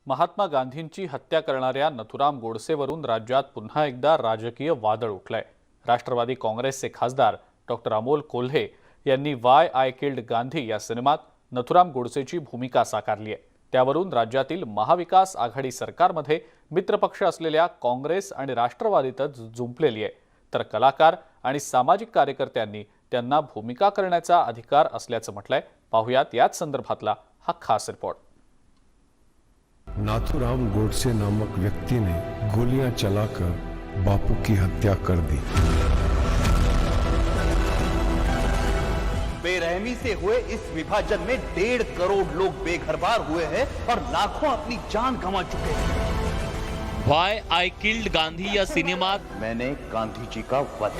महात्मा गांधींची हत्या करणाऱ्या नथुराम गोडसेवरून राज्यात पुन्हा एकदा राजकीय वादळ उठलंय। राष्ट्रवादी काँग्रेसचे खासदार डॉक्टर अमोल कोल्हे यांनी वाय आय किल्ड गांधी या सिनेमात नथुराम गोडसेची भूमिका साकारली आहे। त्यावरून राज्यातील महाविकास आघाडी सरकारमध्ये मित्रपक्ष असलेल्या काँग्रेस आणि राष्ट्रवादीतच जुंपलेली आहे, तर कलाकार आणि सामाजिक कार्यकर्त्यांनी त्यांना भूमिका करण्याचा अधिकार असल्याचं म्हटलंय। पाहुयात याच संदर्भातला हा खास रिपोर्ट। नाथुराम गोडसे नामक व्यक्ति ने गोलियां चलाकर बापू की हत्या कर दी। बेरहमी से हुए इस विभाजन में 1.5 करोड़ लोग बेघरबार हुए हैं और लाखों अपनी जान गंवा चुके हैं। व्हाय आय किल्ड गांधी या सिनेमात मैंने गांधी जी का वध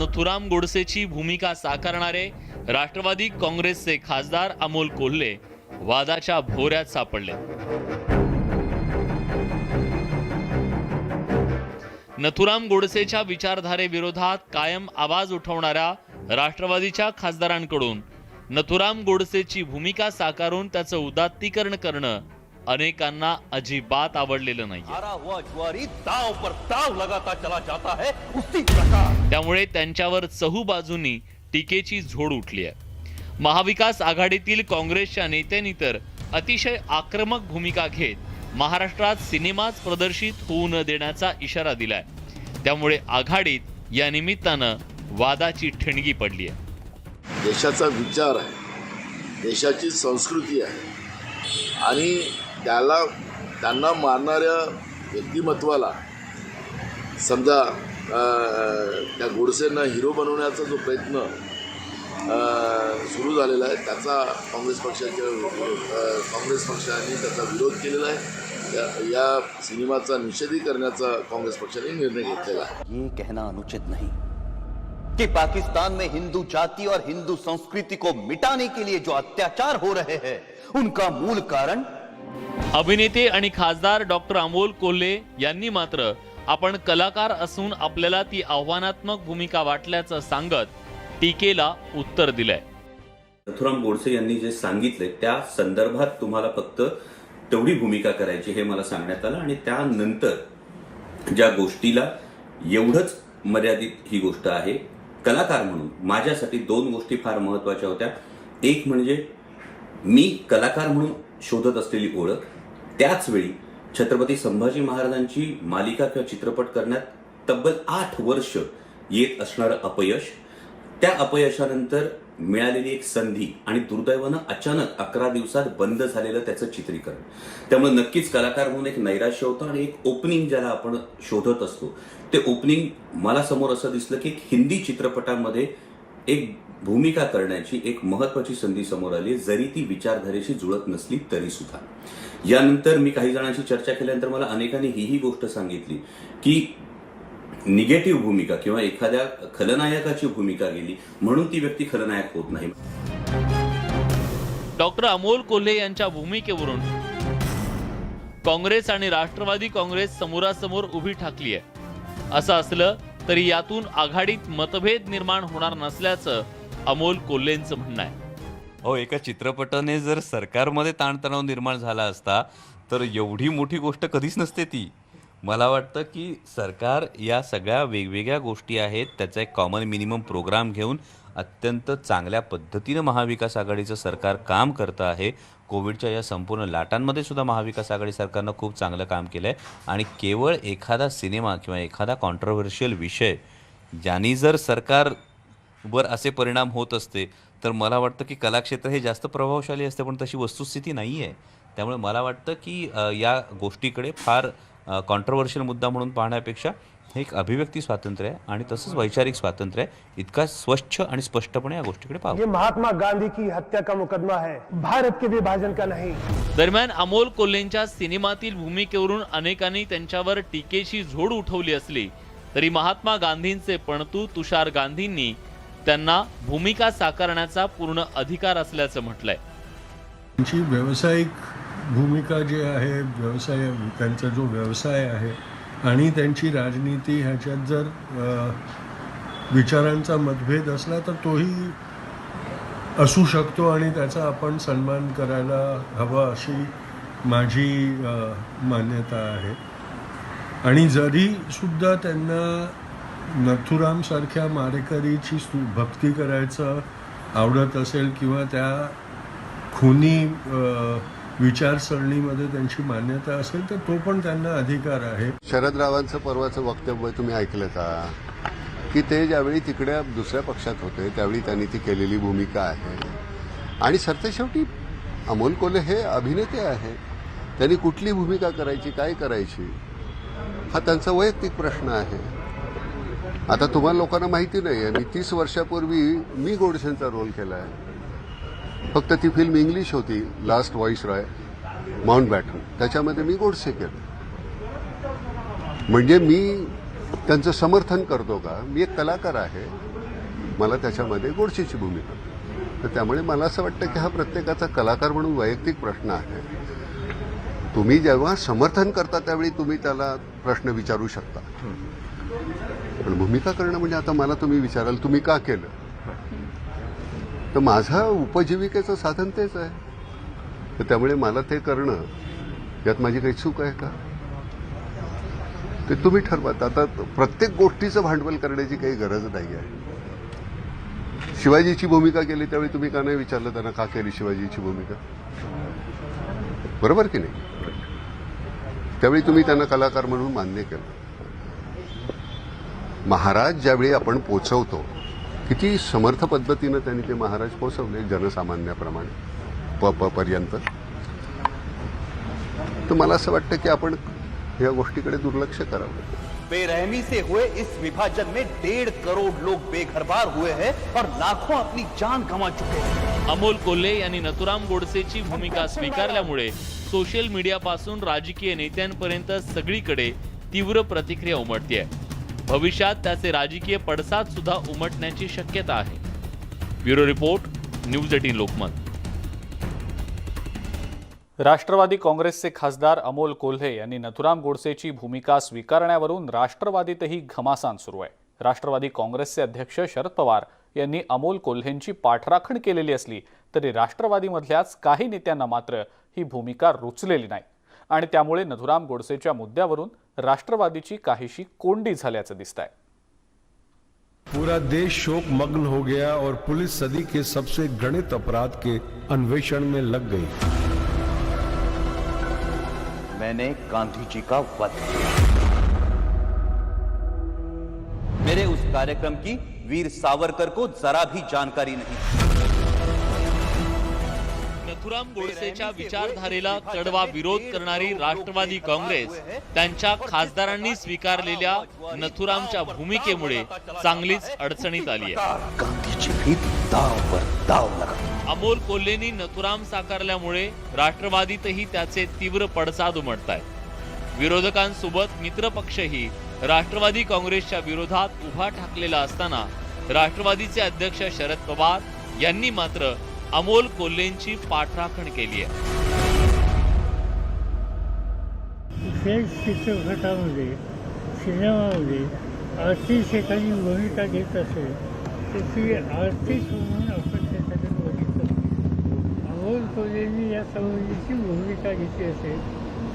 नथुराम गोडसेची भूमिका साकारणारे राष्ट्रवादी काँग्रेसचे खासदार अमोल कोल्हे वादाच्या भोवऱ्यात सापडले। नथुराम गोडसेच्या विचारधारेविरोधात कायम आवाज उठवणाऱ्या राष्ट्रवादीच्या खासदारांकडून नथुराम गोडसेची भूमिका साकारून त्याचं उदात्तीकरण करणं अनेकांना अजिबात आवडलेलं नाही। हारा हुआ जुआरी दांव पर दांव लगाता चला जाता है, उसी प्रकार त्यामुळे त्यांच्यावर चहूबाजूंनी टीकेची झोड उठली आहे। महाविकास आघाडीतील काँग्रेसच्या नेत्यांनी तर अतिशय आक्रमक भूमिका घेत महाराष्ट्रात सिनेमाच प्रदर्शित होऊ न देण्याचा इशारा दिलाय। त्यामुळे आघाडीत या निमित्तानं वादाची ठिणगी पडली आहे। देशाचा विचार आहे, देशाची संस्कृती आहे आणि त्यांना मारणाऱ्या व्यक्तिमत्वाला समजा त्या गोडसेंना हिरो बनवण्याचा जो प्रयत्न सुरू झालेला आहे त्याचा काँग्रेस पक्षाने त्याचा विरोध केलेला आहे। या सिनेमाचा निषेध करण्याचा काँग्रेस पक्षाने निर्णय घेतलेला आहे। ये कहना अनुचित नहीं कि पाकिस्तान में हिंदू जाति और हिंदू संस्कृति को मिटाने के लिए जो अत्याचार हो रहे हैं उनका मूल कारण अभिनेते आणि खासदार डॉक्टर अमोल कोल्हे यांनी मात्र आपण कलाकार असून आपल्याला ती आव्हानात्मक भूमिका वाटल्याचं सांगत टीकेला उत्तर दिलंय। नथुराम गोडसे यांनी जे सांगितले त्या संदर्भात तुम्हाला फक्त तेवढी भूमिका करायची हे मला सांगण्यात आलं आणि त्यानंतर ज्या गोष्टीला एवढंच मर्यादित ही गोष्ट आहे। कलाकार म्हणून माझ्यासाठी 2 गोष्टी फार महत्त्वाच्या होत्या। एक म्हणजे मी कलाकार म्हणून शोधत असलेली ओळख, त्याच वेळी छत्रपती संभाजी महाराजांची मालिका किंवा चित्रपट करण्यात तब्बल 8 वर्ष येत असणारं अपयश, त्या अपयशानंतर मिळालेली एक संधी आणि दुर्दैवानं अचानक 11 दिवसात बंद झालेलं त्याचं चित्रीकरण। त्यामुळे नक्कीच कलाकार म्हणून एक नैराश्य होतं आणि एक ओपनिंग ज्याला आपण शोधत असतो ते ओपनिंग मला समोर असं दिसलं की हिंदी चित्रपटामध्ये एक भूमिका करण्याची एक महत्त्वाची संधी समोर आली, जरी ती विचारधारेशी जुळत नसली तरी सुद्धा। यानंतर मी काही जणांशी चर्चा केल्यानंतर मला अनेकांनी ही गोष्ट सांगितली की निगेटिव्ह भूमिका किंवा एखाद्या खलनायकाची भूमिका गेली म्हणून ती व्यक्ती खलनायक होत नाही। डॉक्टर अमोल कोल्हे यांच्या भूमिकेवरून काँग्रेस आणि राष्ट्रवादी काँग्रेस समोरासमोर उभी ठाकली आहे। असं असलं तरी यातून आघाडीत मतभेद निर्माण होणार नसल्याचं अमोल कोल्हेंचं म्हणणं आहे। एका चित्रपटाने जर सरकारमध्ये ताणतणाव निर्माण झाला असता तर एवढी मोठी गोष्ट कधीच नसते ती। मला वाटतं की सरकार या सगळ्या वेगवेगळ्या गोष्टी आहेत त्याचा एक कॉमन मिनिमम प्रोग्राम घेऊन अत्यंत चांगल्या पद्धतीनं महाविकास आघाडीचं सरकार काम करतं आहे। कोविडच्या या संपूर्ण लाटांमध्ये सुद्धा महाविकास आघाडी सरकारनं खूप चांगलं काम केलं आहे आणि केवळ एखादा सिनेमा किंवा एखादा कॉन्ट्रोव्हर्शियल विषय ज्यांनी जर सरकारवर असे परिणाम होत असते तर मला वाटतं की कलाक्षेत्र हे जास्त प्रभावशाली असते, पण तशी वस्तुस्थिती नाही आहे। त्यामुळे मला वाटतं की या गोष्टीकडे फार कॉन्ट्रोव्हर्शियल मुद्दा म्हणून पाहण्यापेक्षा हे एक अभिव्यक्ती स्वातंत्र्य आहे आणि तसंच वैचारिक स्वातंत्र्य आहे, इतका स्वच्छ आणि स्पष्टपणे या गोष्टीकडे पाहू। ये महात्मा गांधी की हत्या का मुकदमा है, भारत के विभाजन का नहीं। दरम्यान अमोल कोल्हेंच्या सिनेमातील भूमिकेवरून अनेकांनी त्यांच्यावर टीकेची झोड उठवली असली तरी महात्मा गांधींचे पणतू तुषार गांधींनी त्यांना भूमिका साकारण्याचा पूर्ण अधिकार असल्याचं म्हटलंय। त्यांची व्यावसायिक भूमिका जी आहे, व्यवसाय त्यांचा जो व्यवसाय आहे आणि त्यांची राजनीती ह्याच्यात जर विचारांचा मतभेद असला तर तोही असू शकतो आणि त्याचा आपण सन्मान करायला हवा अशी माझी मान्यता आहे. आणि जरी सुद्धा त्यांना नथुरामसारख्या मारेकरीची भक्ती करायचं आवडत असेल किंवा त्या खुनी विचारसरणीमध्ये त्यांची मान्यता असेल तर तो पण त्यांना अधिकार आहे. शरदरावांचं परवाचं वक्तव्य तुम्ही ऐकलं का? की ते ज्यावेळी तिकडे दुसऱ्या पक्षात होते त्यावेळी त्यांनी ती केलेली भूमिका आहे. आणि सरतेशेवटी अमोल कोल्हे हे अभिनेते आहे. त्यांनी कुठली भूमिका करायची, काय करायची, हा त्यांचा वैयक्तिक प्रश्न आहे. आता तुम्हाला लोकांना माहिती नाही आहे, मी 30 वर्षापूर्वी मी गोडसेंचा रोल केला आहे. फक्त ती फिल्म इंग्लिश होती, लास्ट व्हाईसरॉय माउंटबॅटन, त्याच्यामध्ये मी गोडसे केलं. म्हणजे मी त्यांचं समर्थन करतो का? मी एक कलाकार आहे, मला त्याच्यामध्ये गोडसेची भूमिका. तर त्यामुळे मला असं वाटतं की हा प्रत्येकाचा कलाकार म्हणून वैयक्तिक प्रश्न आहे. तुम्ही जेव्हा समर्थन करता त्यावेळी तुम्ही त्याला प्रश्न विचारू शकता, पण भूमिका करणं म्हणजे आता मला तुम्ही विचाराल तुम्ही का केलं, तर माझा उपजीविकेचं साधन तेच आहे. तर त्यामुळे मला ते करणं यात माझी काही चूक आहे का ते तुम्ही ठरवा. आता प्रत्येक गोष्टीचं भांडवल करण्याची काही गरज नाही आहे. शिवाजीची भूमिका केली त्यावेळी तुम्ही का नाही विचारलं त्यांना का केली शिवाजीची भूमिका? बरोबर की नाही? त्यावेळी तुम्ही त्यांना कलाकार म्हणून मान्य केलं. महाराज ज्यावेळी आपण पोचवतो, किती समर्थ पद्धतीनं त्यांनी ते महाराज पोचवले जनसामान्याप्रमाणे पर्यंत. तर मला असं वाटतं की आपण या गोष्टीकडे दुर्लक्ष करावं. बेरहमी से हुए इस विभाजन में 1.5 करोड़ लोग बेघरबार हुए हैं और लाखों अपनी जान गंवा चुके हैं. अमोल कोल्हे यांनी नथुराम गोडसेची भूमिका स्वीकारल्यामुळे सोशल मीडियापासून राजकीय नेत्यांपर्यंत सगळीकडे तीव्र प्रतिक्रिया उमटते आहे. भविष्यात त्याचे राजकीय पडसाद सुद्धा उमटण्याची शक्यता आहे. Bureau report, news 18 Lokmat. Rashtrawadi काँग्रेसचे खासदार अमोल कोल्हे यांनी नथुराम गोडसेची भूमिका स्वीकारण्यावरून राष्ट्रवादीतही घमासान सुरू आहे. राष्ट्रवादी काँग्रेसचे अध्यक्ष शरद पवार यांनी अमोल कोल्हेंची पाठराखण केलेली असली तरी राष्ट्रवादीमधल्याच काही नेत्यांना मात्र ही भूमिका रुचलेली नाही आणि त्यामुळे नथुराम गोडसेच्या मुद्द्यावरून राष्ट्रवादीची काहीशी कोंडी झाल्याचं दिसतंय. पूरा देश शोक मग्न हो गया और पुलिस सदी के सबसे घृणित अपराध के अन्वेषण में लग गई. मैंने गांधी जी का वध किया. मेरे उस कार्यक्रम की वीर सावरकर को जरा भी जानकारी नहीं. नथुराम गोडसेच्या विचारधारेला कडवा विरोध करणारी राष्ट्रवादी काँग्रेस त्यांच्या खासदारांनी स्वीकारलेल्या नथुरामच्या भूमिकेमुळे चांगलीच अडचणीत आली आहे. गांधीजी भी दाव पर दाव लगा. अमोल कोल्हेंनी नथुराम साकारल्यामुळे राष्ट्रवादीतही त्याचे तीव्र पडसाद उमटतायत. विरोधकांसोबत मित्रपक्षही राष्ट्रवादी काँग्रेसच्या विरोधात उभा ठाकलेला असताना राष्ट्रवादीचे अध्यक्ष शरद पवार यांनी मात्र अमोल कोल्हेंची पाठराखण केली आहे. चित्रपटामध्ये, सिनेमामध्ये आर्टिस्ट एखादी भूमिका घेत असेल तर ती आर्टिस्ट म्हणून आपण त्याच्याकडे बघितलं. अमोल कोल्हेंनी या संबंधीची भूमिका घेतली असेल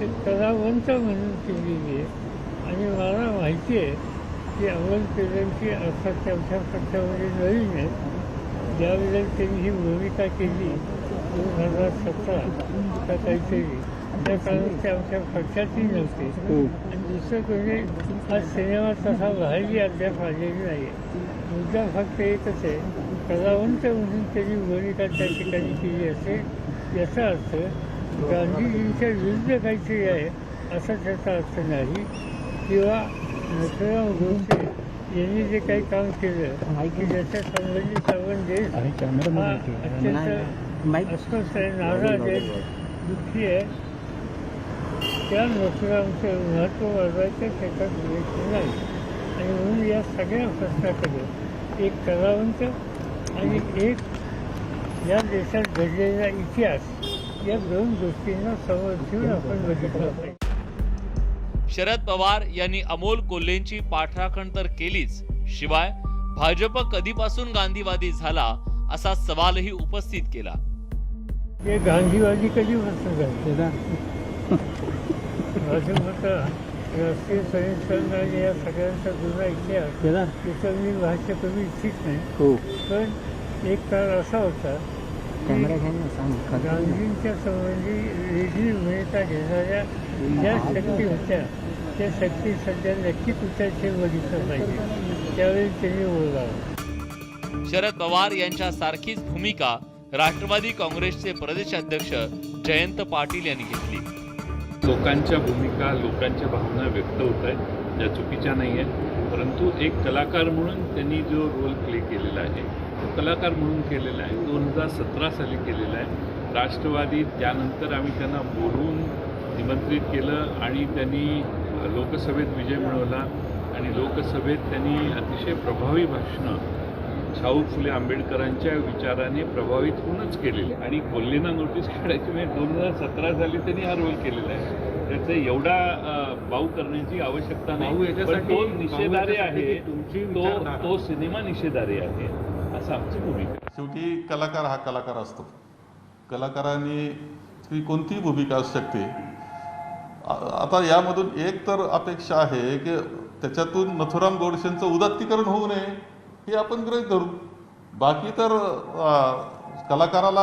तर कलावंत म्हणून केलेली आहे. आणि मला माहिती आहे की अमोल कोल्हेंची अर्थात त्यांच्या पक्षामध्ये नवीन आहे. ज्यावेळेला त्यांनी ही भूमिका केली 2017 का काहीतरी, त्या काळात ते आमच्या पक्षातही नव्हते. आणि दुसरं म्हणजे हा सिनेमा तसा बाहेरही अद्याप आलेली नाही आहे. मुद्दा फक्त एकच आहे, कलावंत म्हणून त्यांनी भूमिका त्या ठिकाणी केली असेल याचा अर्थ गांधीजींच्या विरुद्ध काहीतरी आहे असा त्याचा अर्थ नाही. किंवा नथुराम गोडसे यांनी जे काही काम केलं की ज्याच्या संबंधित आपण देश अत्यंत अस्वस्थ आहे, नाराज आहे, दुःखी आहे, त्या नथुरामचं महत्त्व वाढवायचं त्याच्यात प्रयत्न नाही. आणि म्हणून या सगळ्या प्रश्नाकडे एक कलावंत आणि एक या देशात घडलेला इतिहास या दोन गोष्टींना समोर ठेवून आपण बघितलं पाहिजे. शरद पवार यांनी अमोल कोल्हेंची पाठराखण तर केलीच, शिवाय भाजप कधीपासून गांधीवादी झाला असा सवालही उपस्थित केला. गांधीवादी कधीपासून झाले? अजून होतं राष्ट्रीय स्वयंसेवक संघाने या सगळ्यांचा जुना इतिहास त्याचं मी भाष्य करू इच्छित नाही. पण एक काळ असा होता की गांधींच्या संबंधी वेगळी भूमिका घेणाऱ्या ज्या शक्ती होत्या त्या शक्ती सध्या नक्कीच उठायचे बघितलं पाहिजे. त्यावेळी त्यांनी बोलावं. शरद पवार यांच्यासारखीच भूमिका राष्ट्रवादी काँग्रेसचे प्रदेशाध्यक्ष जयंत पाटील यांनी घेतली. लोकांच्या भूमिका, लोकांच्या भावना व्यक्त होत आहेत, ज्या चुकीच्या नाही आहेत, परंतु एक कलाकार म्हणून त्यांनी जो रोल प्ले केलेला आहे तो कलाकार म्हणून केलेला आहे. 2017 साली केलेला आहे. राष्ट्रवादी त्यानंतर आम्ही त्यांना बोलवून निमंत्रित केलं आणि त्यांनी लोकसभेत विजय मिळवला आणि लोकसभेत त्यांनी अतिशय प्रभावी भाषणं शाहू फुले आंबेडकरांच्या विचाराने प्रभावित होऊनच केलेले आणि कोल्हेंना नोटीस काढायची म्हणजे 2017 साली त्यांनी हा रोल केलेला आहे. त्याचं एवढा बाऊ करण्याची आवश्यकता नाही. पण तो निषेधार्ह आहे, तो सिनेमा निषेधार्ह आहे असं आमची भूमिका आहे. शेवटी कलाकार हा कलाकार असतो. कलाकारांनी कोणतीही भूमिका असू शकते. आता यामधून एक तर अपेक्षा आहे की त्याच्यातून नथुराम गोडसेंचं उदात्तीकरण होऊ नये हे आपण गृहीत धरू. बाकी तर कलाकाराला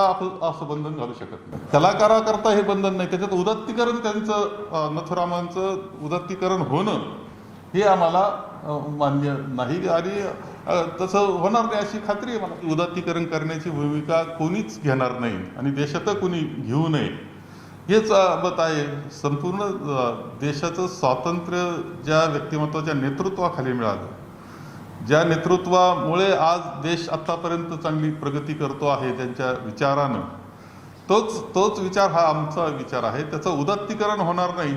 असं बंधन घालू शकत नाही. कलाकाराकरता हे बंधन नाही. त्याच्यात उदात्तीकरण त्यांचं नथुरामांचं उदात्तीकरण होणं हे आम्हाला मान्य नाही आणि तसं होणार नाही अशी खात्री आहे मला. उदात्तीकरण करण्याची भूमिका कोणीच घेणार नाही आणि देशात कोणी घेऊ नये हेच मत आहे. संपूर्ण देशाचं स्वातंत्र्य ज्या व्यक्तिमत्वाच्या नेतृत्वाखाली मिळालं, ज्या नेतृत्वामुळे आज देश आत्तापर्यंत चांगली प्रगती करतो आहे त्यांच्या विचारानं, तोच विचार हा आमचा विचार आहे. त्याचं उदात्तीकरण होणार नाही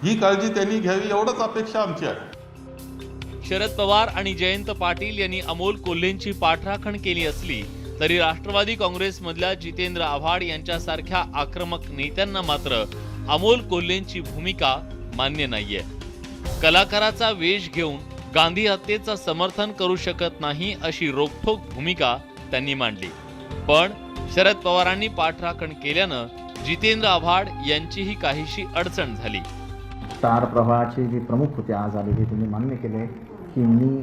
ही काळजी त्यांनी घ्यावी एवढंच अपेक्षा आमची आहे. शरद पवार आणि जयंत पाटील यांनी अमोल कोल्हेंची पाठराखण केली असली तरी राष्ट्रवादी काँग्रेसमधल्या जितेंद्र आव्हाड यांच्यासारख्या आक्रमक नेत्यांना मात्र अमोल कोल्हेंची भूमिका मान्य नाहीये. कलाकाराचा वेश घेऊन गांधी हत्येचं समर्थन करू शकत नाही अशी रोखठोक भूमिका त्यांनी मांडली. पण शरद पवारांनी पाठराखण केल्यानं जितेंद्र आव्हाड यांचीही काहीशी अडचण झाली. स्टार प्रवाहाचे जे प्रमुख होते आज आलेले त्यांनी मान्य केले की मी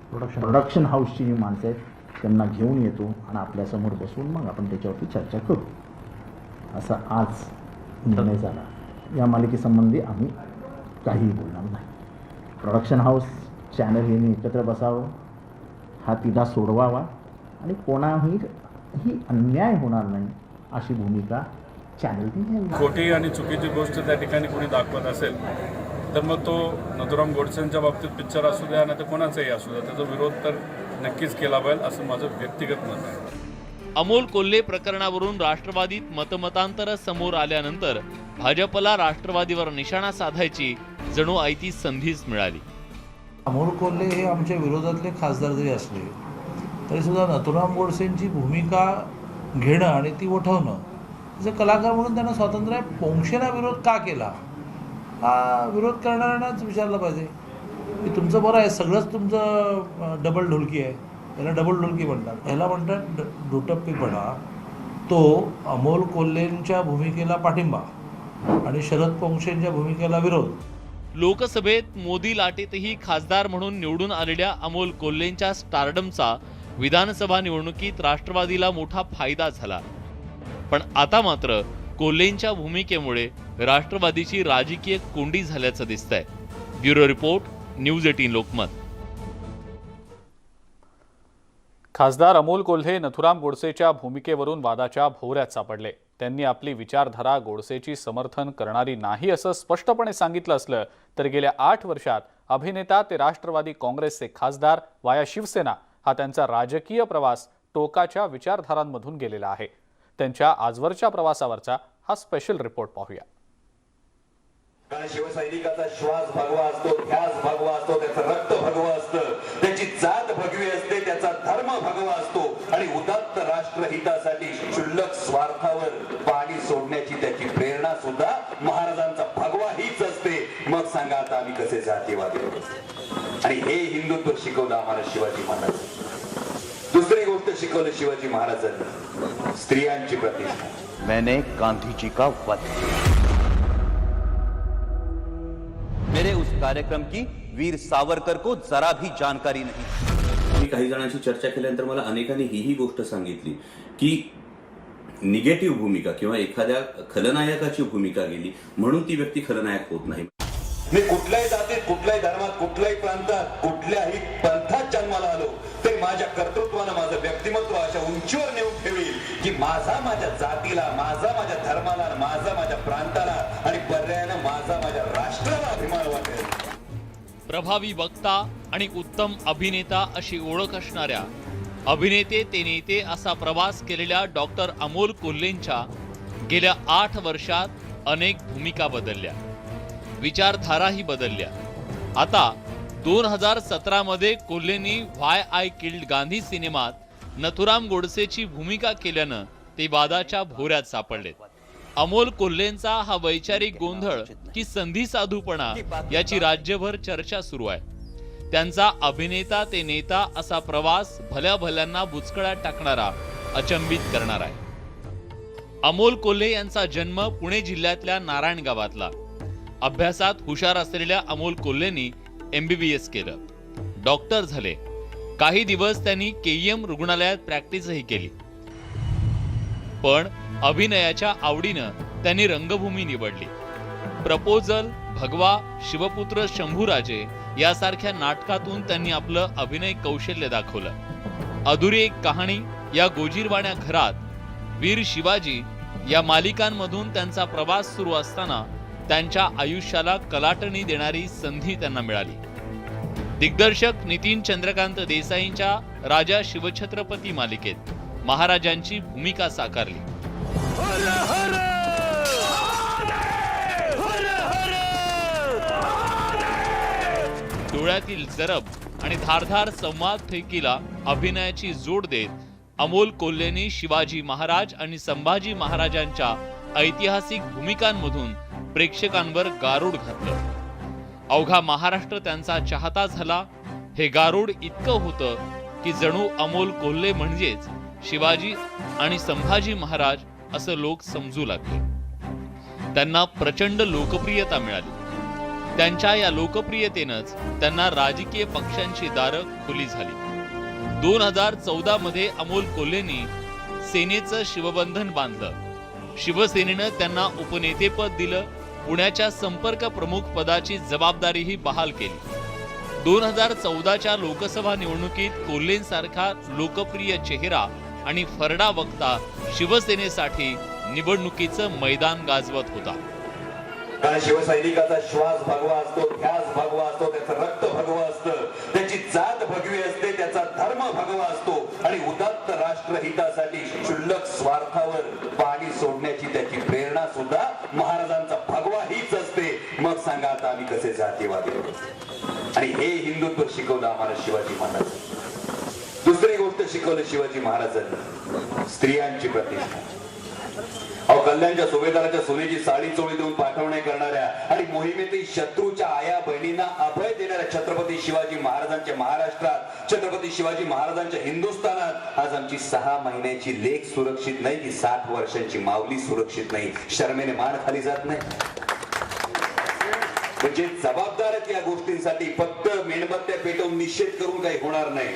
प्रोडक्शन हाऊसची जी माणसं आहेत त्यांना घेऊन येतो आणि आपल्यासमोर बसून मग आपण त्याच्यावरती चर्चा करू असा आज निर्णय झाला. या मालिकेसंबंधी आम्ही काहीही बोलणार नाही. प्रोडक्शन हाऊस चॅनल यांनी एकत्र बसावं, हा तिढा सोडवावा आणि कोणाही अन्याय होणार नाही अशी भूमिका चॅनलने घ्यावी. खोटी आणि चुकीची गोष्ट त्या ठिकाणी कोणी दाखवत असेल तर मग तो नथुराम गोडसेंच्या बाबतीत पिक्चर असू द्या नाही तर कोणाचाही असू द्या त्याचा विरोध तर नक्कीच केला पाहिजे असं माझं व्यक्तिगत मत आहे. अमोल कोल्हे प्रकरणावरून राष्ट्रवादीत मतमतांतर समोर आल्यानंतर भाजपला राष्ट्रवादीवर निशाणा साधायची जणू आयती संधीच मिळाली. अमोल कोल्हे हे आमच्या विरोधातले खासदार जरी असले तरी सुद्धा नथुराम गोडसेंची भूमिका घेणं आणि ती उठवणं, जर कलाकार म्हणून त्यांना स्वातंत्र्य पोंक्षेला विरोध का केला हा विरोध करणाऱ्यांनाच विचारलं पाहिजे की तुमचं बरं आहे, सगळंच तुमचं डबल ढोलकी आहे, याला डबल ढोलकी म्हणतात, याला म्हणतात दुटप्पीपणा. तो अमोल कोल्हेंच्या भूमिकेला पाठिंबा आणि शरद पोंक्षेंच्या भूमिकेला विरोध. लोकसभेत मोदी लाटेतही खासदार म्हणून निवडून आलेल्या अमोल कोल्हेंच्या स्टारडमचा विधानसभा निवडणुकीत राष्ट्रवादीला मोठा फायदा झाला. पण आता मात्र कोल्हेंच्या भूमिकेमुळे राष्ट्रवादीची राजकीय कोंडी झाल्याचं दिसतंय. Bureau report, news 18 Lokmat. खासदार अमोल कोल्हे नथुराम गोडसेच्या भूमिकेवरून वादाच्या भोवऱ्यात सापडले. त्यांनी आपली विचारधारा गोडसेची समर्थन करणारी नाही असं स्पष्टपणे सांगितलं असलं तर गेल्या 8 वर्षात अभिनेता ते राष्ट्रवादी काँग्रेसचे खासदार वाया शिवसेना हा त्यांचा राजकीय प्रवास टोकाच्या विचारधारांमधून गेलेला आहे. त्यांच्या आजवरच्या प्रवासावरचा हा स्पेशल रिपोर्ट पाहूया. शिवसैनिकाचा श्वास भगवा असतो, ध्यास भगवा असतो, त्याचं रक्त भगवा असतं, त्याची जात भगवी असते, त्याचा धर्म भगवा असतो आणि उदात्त राष्ट्रहितासाठी क्षुल्लक स्वार्थावर पाणी सोडण्याची त्याची प्रेरणा सुद्धा महाराजांचा भगवा हीच असते. मग सांगा आता आम्ही कसे जातीवादी होतो. आणि हे हिंदुत्व शिकवलं आम्हाला शिवाजी महाराज. दुसरी गोष्ट शिकवलं शिवाजी महाराजांनी, स्त्रियांची प्रतिष्ठा. मैंने गांधी जी का वध किया. कार्यक्रम की वीर सावरकर को जरा भी जानकारी नहीं। मी काही जणांशी चर्चा केल्यानंतर मला अनेकांनी ही गोष्ट सांगितली की निगेटिव्ह भूमिका किंवा एखाद्या खलनायकाची भूमिका गेली म्हणून ती व्यक्ती खलनायक होत नाही. मी कुठल्याही जातीत, कुठल्याही धर्मात, कुठल्याही प्रांतात, कुठल्याही पंथात जन्माला आलो तरी माझ्या कर्तृत्वानं माझं व्यक्तिमत्व अशा उंचीवर नेऊन ठेवील की माझा माझ्या जातीला, माझा माझ्या धर्माला, माझा माझ्या प्रांताला आणि पर्यायानं माझा माझ्या राष्ट्राला अभिमान वाटेल. प्रभावी वक्ता आणि उत्तम अभिनेता अशी ओळख असणाऱ्या अभिनेते ते नेते असा प्रवास केलेल्या डॉक्टर अमोल कोल्हेंच्या गेल्या 8 वर्षात अनेक भूमिका बदलल्या, विचारधाराही बदलल्या. आता 2017 मध्ये कोल्हेंनी व्हाय आय किल्ड गांधी सिनेमात नथुराम गोडसेची भूमिका केल्यानं ते वादाच्या भोवऱ्यात सापडले. अमोल कोल्हेंचा हा वैचारिक गोंधळ की संधी साधूपणा याची राज्यभर चर्चा सुरू आहे. त्यांचा अभिनेता ते नेता असा प्रवास भल्या भल्यांना बुचकळ्यात टाकणारा, अचंबित करणार आहे. अमोल कोल्हे यांचा जन्म पुणे जिल्ह्यातल्या नारायण गावातला. अभ्यासात हुशार असलेल्या अमोल कोल्हेंनी MBBS केलं, डॉक्टर झाले. काही दिवस त्यांनी KEM रुग्णालयात प्रॅक्टिसही केली. पण अभिनयाच्या आवडीनं त्यांनी रंगभूमी निवडली. प्रपोजल, भगवा, शिवपुत्र शंभूराजे यासारख्या नाटकातून त्यांनी आपलं अभिनय कौशल्य दाखवलं. अधुरी एक कहाणी या गोजीरवाण्या घरात, वीर शिवाजी या मालिकांमधून त्यांचा प्रवास सुरू असताना त्यांच्या आयुष्याला कलाटणी देणारी संधी त्यांना मिळाली. दिग्दर्शक नितीन चंद्रकांत देसाईंच्या राजा शिवछत्रपती मालिकेत महाराजांची भूमिका साकारली. डोळ्यातील जरब आणि धारधार संवाद फेकीला अभिनयाची जोड देत अमोल कोल्हेंनी शिवाजी महाराज आणि संभाजी महाराजांच्या ऐतिहासिक भूमिकांमधून प्रेक्षकांवर गारूड घातलं. अवघा महाराष्ट्र त्यांचा चाहता झाला. हे गारूड इतकं होतं की जणू अमोल कोल्हे म्हणजेच शिवाजी आणि संभाजी महाराज असं लोक समजू लागले. त्यांना प्रचंड लोकप्रियता मिळाली. त्यांच्या या लोकप्रियतेनंच त्यांना राजकीय पक्षांची दारं खुली झाली. 2014 मध्ये अमोल कोल्हेंनी सेनेचं शिवबंधन बांधलं. शिवसेनेनं त्यांना उपनेतेपद दिलं. पुण्याच्या संपर्क प्रमुख पदाची जबाबदारीही बहाल केली. 2014च्या लोकसभा निवडणुकीत कोल्हेंसारखा लोकप्रिय चेहरा आणि फरडा वक्ता शिवसेनेसाठी निवडणुकीचं मैदान गाजवत होता. कारण शिवसैनिकाचा श्वास भगवा असतो, ध्यास भगवा असतो, त्याचं रक्त भगवा असतं, त्याची जात भगवी असते, त्याचा धर्म भगवा असतो आणि उदात्त राष्ट्रहितासाठी क्षुल्लक स्वार्थावर पाणी सोडण्याची त्याची प्रेरणा सुद्धा महाराजांचा भगवा हीच असते. मग सांगा आता आम्ही कसे जातीवादी होतो. आणि हे हिंदुत्व शिकवलं आम्हाला शिवाजी महाराज. दुसरी गोष्ट शिकवलं शिवाजी महाराजांनी, स्त्रियांची प्रतिष्ठा. अहो, कल्याणच्या सुभेदाराच्या सोन्याची साडी चोळी देऊन पाठवणे करणाऱ्या आणि मोहिमेतील शत्रूच्या आया बहिणींना अभय देणाऱ्या छत्रपती शिवाजी महाराजांच्या महाराष्ट्रात, छत्रपती शिवाजी महाराजांच्या हिंदुस्थानात आज आमची 6 महिन्याची लेक सुरक्षित नाही की 60 वर्षांची माऊली सुरक्षित नाही. शर्मेने मान खाली जात नाही. म्हणजे जबाबदार आहेत या गोष्टींसाठी. फक्त मेणबत्त्या पेटवून निषेध करून काही होणार नाही.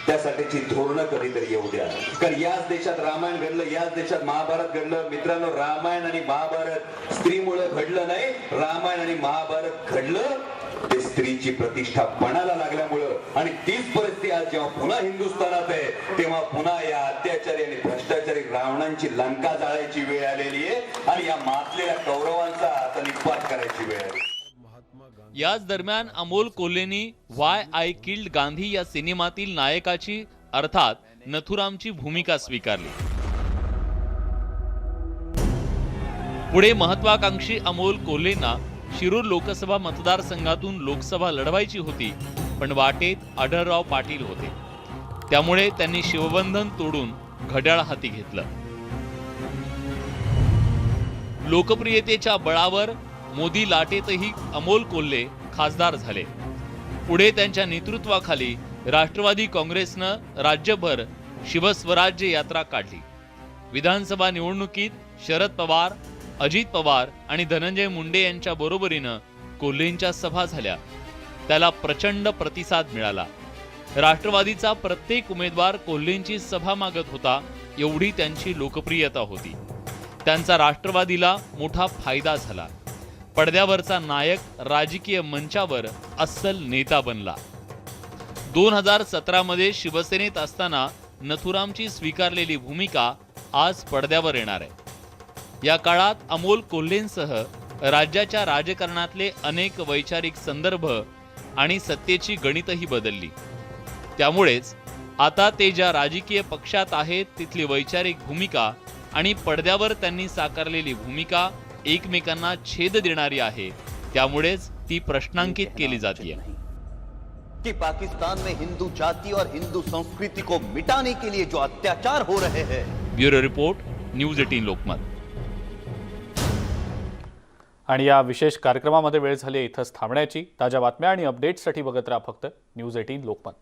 त्यासाठीची धोरणं कधीतरी येऊ द्या. कारण याच देशात रामायण घडलं, याच देशात महाभारत घडलं. मित्रांनो, रामायण आणि महाभारत स्त्रीमुळे घडलं नाही. रामायण आणि महाभारत घडलं ते स्त्रीची प्रतिष्ठा पणाला लागल्यामुळं. आणि तीच परिस्थिती आज जेव्हा पुन्हा हिंदुस्थानात आहे तेव्हा पुन्हा या अत्याचारी आणि भ्रष्टाचारी रावणांची लंका जाळायची वेळ आलेली आहे आणि या मातलेल्या कौरवांचा आता निपात करायची वेळ आली. याच दरम्यान अमोल कोल्हेंनी व्हाय आय किल्ड गांधी या सिनेमातील नायकाची अर्थात नथुरामची भूमिका स्वीकारली. पुढे महत्वाकांक्षी अमोल कोल्हेंना शिरूर लोकसभा मतदारसंघातून लोकसभा लढवायची होती, पण वाटेत आढळराव पाटील होते. त्यामुळे त्यांनी शिवबंधन तोडून घड्याळ हाती घेतलं. लोकप्रियतेच्या बळावर मोदी लाटेतही अमोल कोल्हे खासदार झाले. पुढे त्यांच्या नेतृत्वाखाली राष्ट्रवादी काँग्रेसनं राज्यभर शिवस्वराज्य यात्रा काढली. विधानसभा निवडणुकीत शरद पवार, अजित पवार आणि धनंजय मुंडे यांच्या बरोबरीनं कोल्हेंच्या सभा झाल्या त्याला प्रचंड प्रतिसाद मिळाला. राष्ट्रवादीचा प्रत्येक उमेदवार कोल्हेंची सभा मागत होता, एवढी त्यांची लोकप्रियता होती. त्यांचा राष्ट्रवादीला मोठा फायदा झाला. पडद्यावरचा नायक राजकीय मंचावर अस्सल नेता बनला. 2017 मध्ये शिवसेनेत असताना नथुरामची स्वीकारलेली भूमिका आज पडद्यावर येणार आहे. या काळात अमोल कोल्हेंसह राज्याच्या राजकारणातले अनेक वैचारिक संदर्भ आणि सत्तेची गणितही बदलली. त्यामुळेच आता ते ज्या राजकीय पक्षात आहेत तिथली वैचारिक भूमिका आणि पडद्यावर त्यांनी साकारलेली भूमिका एकमेकांना छेद देणारी आहे. त्यामुळेच ती प्रश्नांकित केली जाते कि पाकिस्तान में हिंदू जाति और हिंदू संस्कृति को मिटाने के लिए जो अत्याचार हो रहे हैं. Bureau report, news 18 Lokmat. आणि या विशेष कार्यक्रमामध्ये वेळ झाली इथंच थांबण्याची. ताज्या बातम्या आणि अपडेट्ससाठी बघत राहा फक्त न्यूज 18 लोकमत.